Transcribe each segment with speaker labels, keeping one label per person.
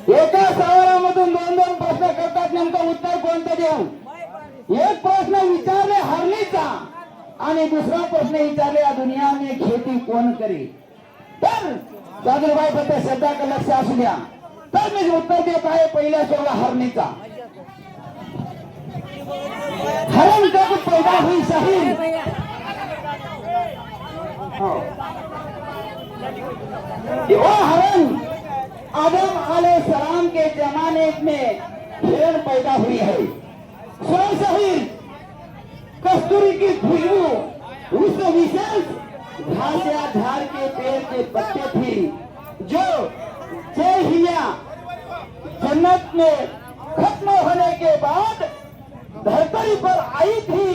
Speaker 1: एका सवालामधून दोन दोन प्रश्न करतात, नेमकं उत्तर कोणतं देऊ? एक प्रश्न विचारले हरणीचा आणि दुसरा प्रश्न विचारले या दुनिया में खेती कोण करे? तर सादुरबाई फक्त शब्दाकडे लक्ष असू द्या. तर मी उत्तर देत आहे पहिल्या शेवला हरणीचा. हरण कब पैदा हुई शाहीर? वो हरण आदम अलैहिस्सलाम के जमाने में हिरण पैदा हुई है. सुनो शाहीर, कस्तूरी की खुशबू उस विशेष घास या झाड़ के पेड़ के पत्ते थी जो जहिया जन्नत में खत्म होने के बाद धरती पर आई थी.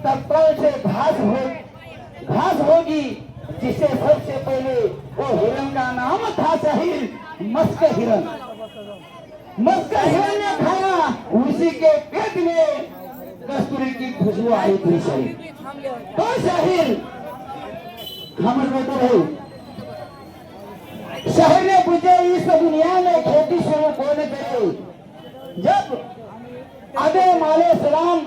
Speaker 1: तब से घास होगी जिसे सबसे पहले वो हिरण का नाम था शाहीर, मस्क हिरण. मस्क हिरण ने खाया, उसी के पेट में कस्तूरी की खुशबू आई थी शाहीर. तो शाहीर हम बैठे रहे. शाहीर ने पूछे इस दुनिया में खेती शुरू कौन करे? जब आदम अलैहिस्सलाम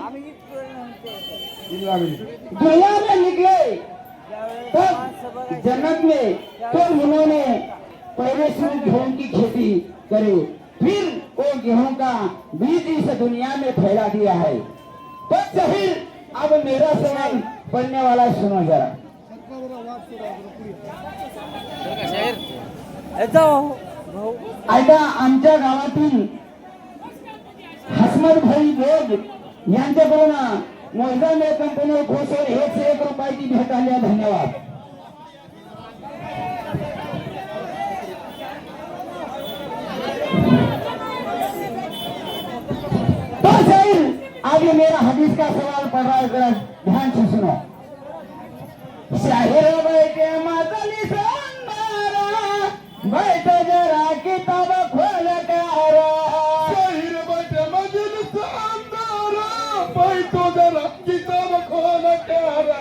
Speaker 1: दुनिया में निकले तब जन्नत में तो उन्होंने पहले शुरू गेहूं की खेती करे, फिर वो गेहूं का बीज इस दुनिया में फैला दिया है. तो शाहीर अब मेरा सवाल पढ़ने वाला सुनो जरा. ऐका आमच्या गावातील हसमत भाई बोग यांच्याकडून मोहिदाने कंपनी घोषवर 101 रुपयाची भेट आली आहे. धन्यवाद. तो शाहीर आगे मेरा हदीस का सवाल पढ़ रहा है, जरा ध्यान से सुनो. शाहीर बैठे मातली संदारा, बैठ जरा किताब खोल कर.
Speaker 2: शाहीर बैठे मजलिस अंदारा, बैठो जरा किताब खोल कर.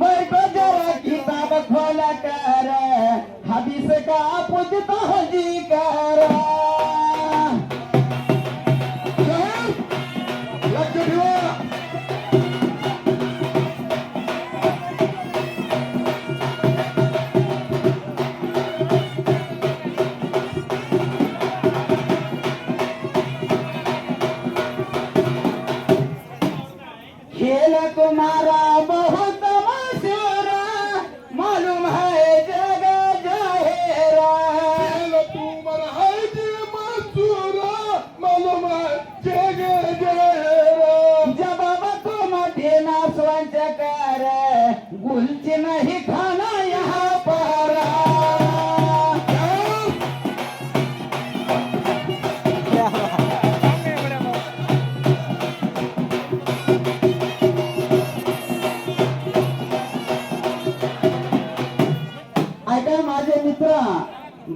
Speaker 1: बैठ जरा किताब खोल कर, हदीस का पूछता जी कर.
Speaker 2: लक्ष ठेवा.
Speaker 1: खेल तुम्हारा बहुत मशहूर, मालूम है जग जहेरा.
Speaker 2: तुम्हारा है जी मंसूरा, मालूम है जगे जहेरा.
Speaker 1: जब तुम देना स्वच्छ कर, गुलच नहीं खाना यहाँ पर. ऐका माझे मित्र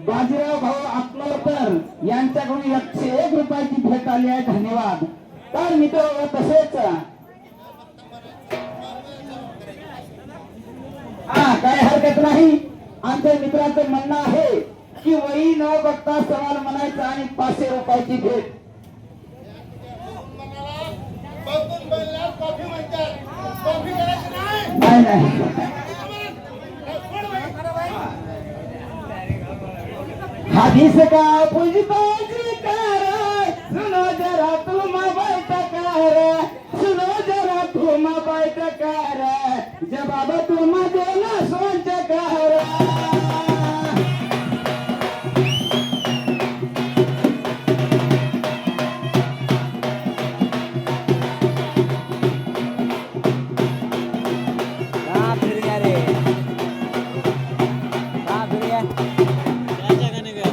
Speaker 1: बाजीराव भाऊ अकलवकर यांच्याकडून 101 रुपयाची भेट आली आहे. धन्यवाद. तर मित्र तसेच काय हरकत नाही. आमच्या मित्राचं म्हणणं आहे की वही न बघता सवाल म्हणायचा आणि 500 रुपयाची भेट. नाही नाही हदीस का पूछताछ कर, सुनो जरा तुम बैठ कर. सुनो जरा तुम बैठ कर, जवाब तुम देना सोच कर.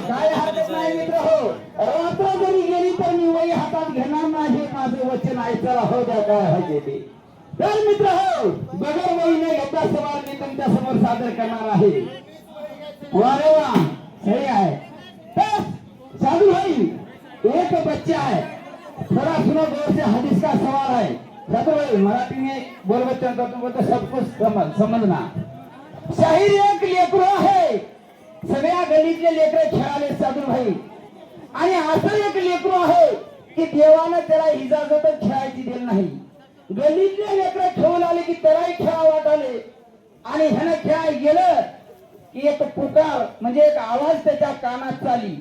Speaker 1: काय हरकत नाही मित्र हो. रात्र जरी गेली तर मी वही हातात घेणार नाही. माझे वचन आहे. चला हो द्या काय व्हायचे ते. तर मित्र हो, बगैर वही न घेता सवाल मी तुमच्या समोर सादर करणार आहे. वा रे वा, सही आहे. तर साधू भाई एक बच्चा है, थोड़ा सुनो गौर से. हदीस का सवाल है. साधु भाई मराठी में बोल बच्चा तो तुम बोलते सब कुछ समझना. शाहीर एक लेकरू आहे. सगळ्या गलीतले लेकरं खेळाले साधू भाई. आणि असं एक लेकरू आहे की देवानं त्याला इजाजत खेळायची दिली नाही. गल्लीतले लेकरं खेळून आले की त्यालाही खेळा वाटाले आणि ह्यानं खेळाय गेलं की एक पुकार म्हणजे एक आवाज त्याच्या कानात चाली.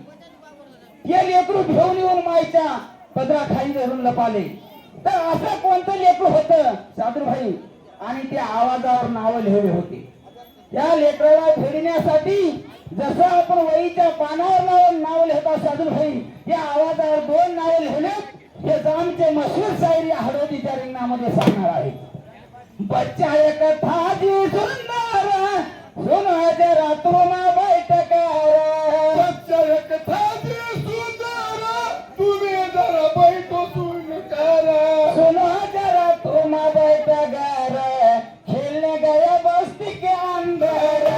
Speaker 1: हे लेकरू घेऊन येऊन मायच्या पदराखाली धरून लपाले. तर असं कोणतं लेकरू होतं साधूभाई आणि त्या आवाजावर नाव लिहिले होते. त्या लेकराला फेडण्यासाठी जसं आपण वहीच्या पानावर नाव लिहिता साधूभाई त्या आवाजावर 2 नाव लिहिले. हे जामचे मशहूर शायरी हळदीच्या रिंगणामध्ये सांगणार आहे. बच्चा एक था जी सुंदर सुनो जरा तुम बैठकार.
Speaker 2: बच्चा एक था जी सुंदर तुम्ही जरा बैठो सुनकार.
Speaker 1: सुनो जरा तुम बैठकार खेलने गया बस्ती के अंदर.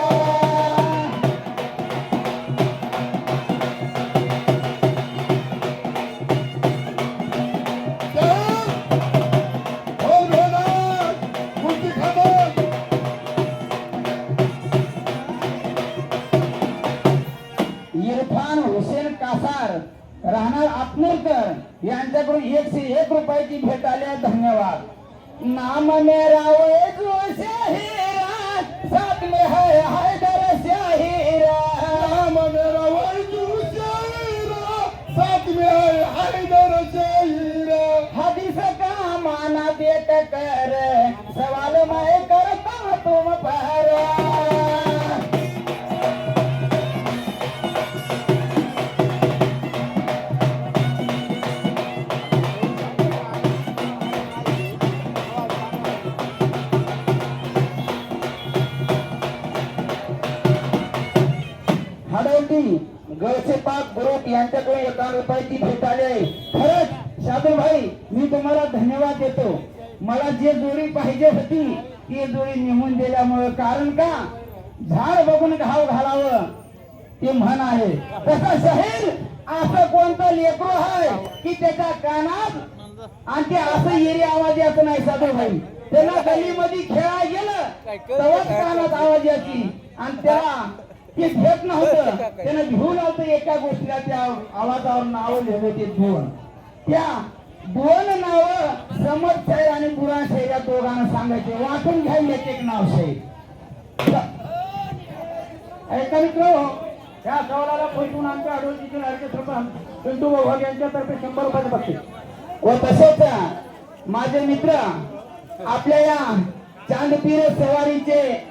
Speaker 1: इरफान हुसेन कासार राहणार आपनूरकर यांच्याकडून 101 रुपयाची भेट आल्या. धन्यवाद. नाम मेरा वैजू शाहिरा साथ में है हैदर शाहिरा.
Speaker 2: नाम मेरा वैजू शाहिरा साथ में है हैदर शाहिरा.
Speaker 1: हदीस का माना देख कर सवाल मैं करता तुम पर. गळसेपाक ग्रुप यांच्याकडे 51 रुपयाची भेट आली आहे. खरंच साधूभाई मी तुम्हाला धन्यवाद देतो. मला जे जोडी पाहिजे होती ती जोडी निघून दिल्यामुळे. कारण का झाड बघून घाव घालावं ते म्हण आहे. तसं शहीर असं कोणतं लेकरू आहे की त्याच्या कानात आणि ते असं येरी आवाज यायचं नाही साधूभाई. त्याला गलीमध्ये खेळा गेलं तेव्हाच कानात आवाज यायची आणि त्याला ते घेत नव्हतं. त्यानं घेऊन आलं एका गोष्टीला त्या आवाजावर नाव लिहिले ते 2. त्या 2 नाव समर्थ शाहीर आणि पुराण शाहीर या दोघांना सांगायचे. वाटून घ्यायला एक नाव शाहीर. ऐका मित्र त्या सवालाला पैठून आमच्या आडोळीचे लाडके सरपंच पिंटू भाऊ यांच्यातर्फे 100 रुपयाचे बक्षीस. व तसेच माझे मित्र आपल्या या चांदपीर सवारीचे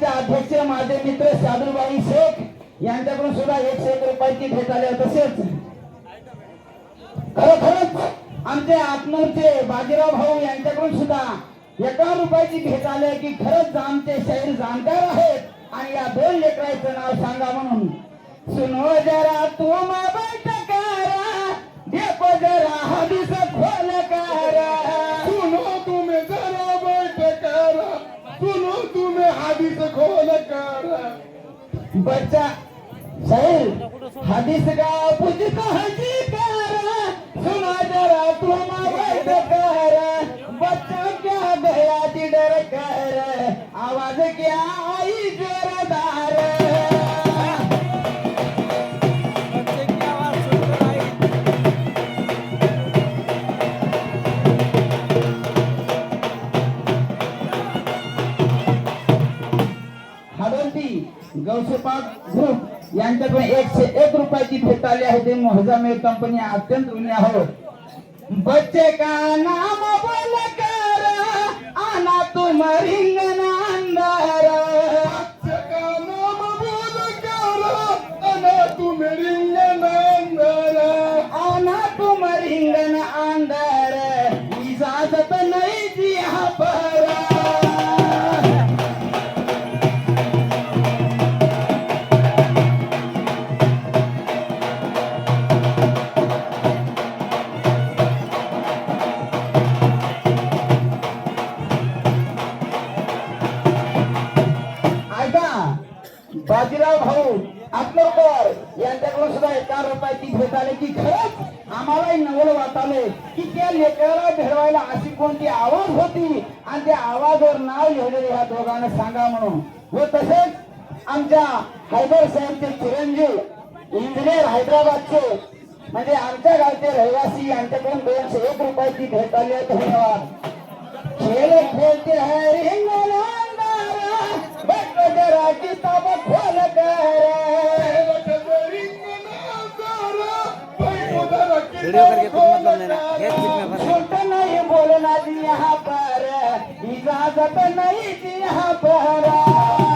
Speaker 1: अध्यक्ष माझे मित्र साधूबाई शेख यांच्याकडून सुद्धा 101 रुपयाची भेट आली. तसेच खरोखरच आमचे आत्मूरचे बाजीराव भाऊ यांच्याकडून सुद्धा 51 रुपयाची भेट आली की खरंच आमचे शाहीर जाणकार आहेत. आणि या 2 लेकरांचं नाव सांगा म्हणून. सुनो जरा तुम बैठकारा देखो जरा हदीस खोल कर.
Speaker 2: सुनो तुम्हें जरा बैठकारा सुनो तुम्हें हदीस खोल कर.
Speaker 1: बच्चा शाहीर हदीस का पूछता हजी कर. सुनो जरा तुम बैठकारा बच्चा क्या गया डर कर. आवाज क्या आई जोरदार. गौसेपाक ग्रुप यांच्याकडून 101 रुपयाची भेट आली आहे. ते मोहजामेर कंपनी अत्यंत ऋणी आहोत. बच्चे का नाम बोल कर आना तुम रिंगण अंधार.
Speaker 2: बच्चे का नाम बोल कर आना तुम रिंगण अंधार.
Speaker 1: आना तुम रिंगण अंधार इजाजत नहीं दी पर. बाजीराव भाऊ आपलकर यांच्याकडून सुद्धा 51 रुपयाची भेट आली की खरंच आम्हालाही नवल वाटाले की त्या लेकराला भेटवायला अशी कोणती आवाज होती आणि त्या आवाजावर नाव लिहिलेले ह्या दोघांना सांगा म्हणून. व तसेच आमच्या हैदर साहेबचे चिरंजीव इंजिनियर हैदराबादचे म्हणजे आमच्या गावचे रहिवासी यांच्याकडून 201 रुपयाची भेट आली आहे. धन्यवाद. खेल खेलते है रिंगण अंधारा, बट जरा किताब खोल
Speaker 3: वीडियो करके कुछ मतलब नहीं ना, एक चीज में फंसे।
Speaker 1: छोट नहीं बोलना जी यहाँ पर, इजाजत नहीं जी यहाँ पर.